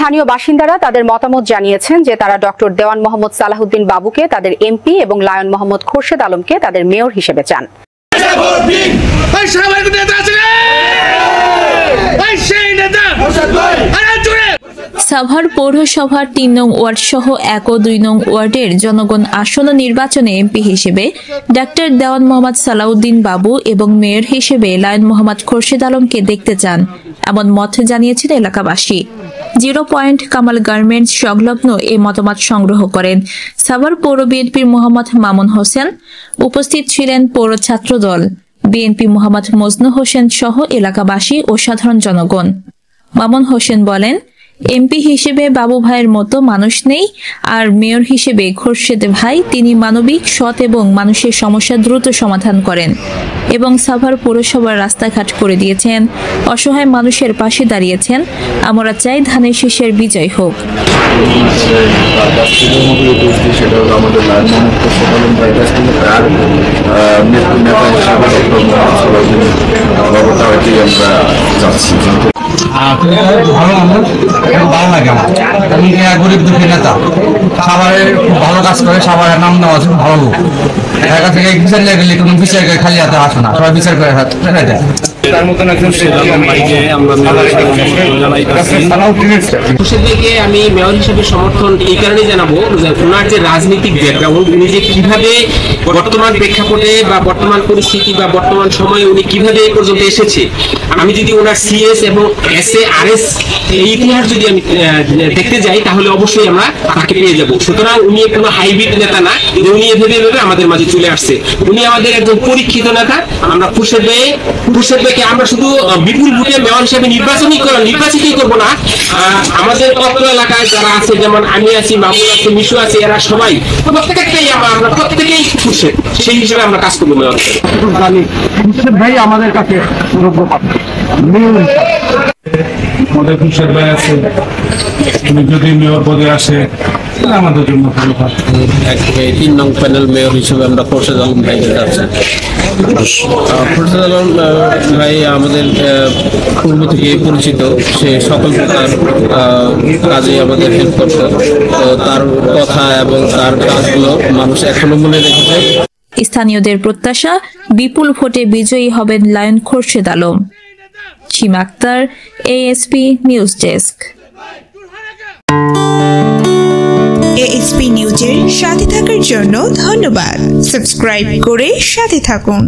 স্থানীয় বাসিন্দারা তাদের মতামত জানিয়েছেন যে তারা ডক্টর দেওয়ান মোহাম্মদ সালাহউদ্দিন বাবুকে তাদের এমপি এবং লায়ন মোহাম্মদ খোরশেদ আলমকে তাদের মেয়র হিসেবে চান। সাভার পৌরসভার ৩ নং ওয়ার্ড সহ ১ ও ২ নং ওয়ার্ডের জনগণ আসন্ন নির্বাচনে এমপি হিসেবে ডাক্তার দেওয়ান মোহাম্মদ সালাহউদ্দিন বাবু এবং মেয়র হিসেবে লায়ন মোহাম্মদ খোরশেদ আলমকে দেখতে চান, এমন মত জানিয়েছেন এলাকাবাসী। 0 পয়েন্ট কামাল গার্মেন্টস সংলগ্ন এই মতামত সংগ্রহ করেন সাভার পৌর বিএনপির মোহাম্মদ মামুন হোসেন। উপস্থিত ছিলেন পৌর ছাত্র দল, বিএনপি মোহাম্মদ মজনু হোসেন সহ এলাকাবাসী ও সাধারণ জনগণ। মামুন হোসেন বলেন, এমপি হিসেবে বাবু ভাইয়ের মতো মানুষ নেই, আর মেয়র হিসেবে খোরশেদ ভাই তিনি মানবিক, সৎ এবং মানুষের সমস্যা দ্রুত সমাধান করেন এবং সাভার পৌরসভার রাস্তাঘাট করে দিয়েছেন, অসহায় মানুষের পাশে দাঁড়িয়েছেন। আমরা চাই ধানের শীষের বিজয় হোক। ভালো মানুষ, ভালো লাগে আমার। গরিব দুঃখী নেতা, সাভারের খুব ভালো কাজ করে, সাভারের নাম দেওয়া আছে, ভালো লোক। এলাকা থেকে বিচার গেলে কোনো বিচার করে খালি হাতে আসে না, সবাই বিচার করে দেয়। তার মতন একজন আমি মেয়র হিসেবে সমর্থন এই কারণে জানাবো, ওনার যে রাজনৈতিক ব্যাকগ্রাউন্ড, উনি যে কিভাবে বর্তমান প্রেক্ষাপটে বা বর্তমান পরিস্থিতি বা বর্তমান সময়ে উনি কিভাবে এই পর্যন্ত এসেছে, আমি যদি ওনার সিএস এবং এসএ আরএস এই ইতিহাস যদি আমি দেখতে যাই তাহলে অবশ্যই আমরা তাকে পেয়ে যাব। সুতরাং উনি কোনো হাইব্রিড নেতা না, উনি এভাবে আমাদের মাঝে চলে আসছে। উনি আমাদের একজন পরীক্ষিত নেতা। আমরা খোরশেদ ভাইকে আমরা শুধু বিপুল ভোটে মেয়র হিসেবে নির্বাচিতই করবো না, আমাদের অত্র এলাকায় যারা আছে, যেমন আমি আছি, মামুন আছে, মিশু আছে, এরা সবাই প্রত্যেকটাই আমরা প্রত্যেকেই খোরশেদ, সেই হিসেবে আমরা কাজ করবো। মেয়র খোরশেদ ভাই আমাদের কাছে যোগ্য পাত্র। আমাদের খোরশেদ ভাই আছে, উনি যদি মেয়র পদে আসে আমাদের জন্য ভালো। 3 নং প্যানেল মেয়র হিসেবে আমরা খোরশেদ আলম ভাইকে যাচ্ছি। খোরশেদ আলম ভাই আমাদের পূর্ব থেকে পরিচিত, সে সকল প্রকার কাজে আমাদের হেল্প করত। তো তার কথা এবং তার কাজগুলো মানুষ এখনো মনে রেখেছে। স্থানীয়দের প্রত্যাশা, বিপুল ভোটে বিজয়ী হবেন lion Khorshed Alam. Sima Akter, ASP news desk. ASP নিউজের সাথে থাকার জন্য ধন্যবাদ। সাবস্ক্রাইব করে সাথে থাকুন।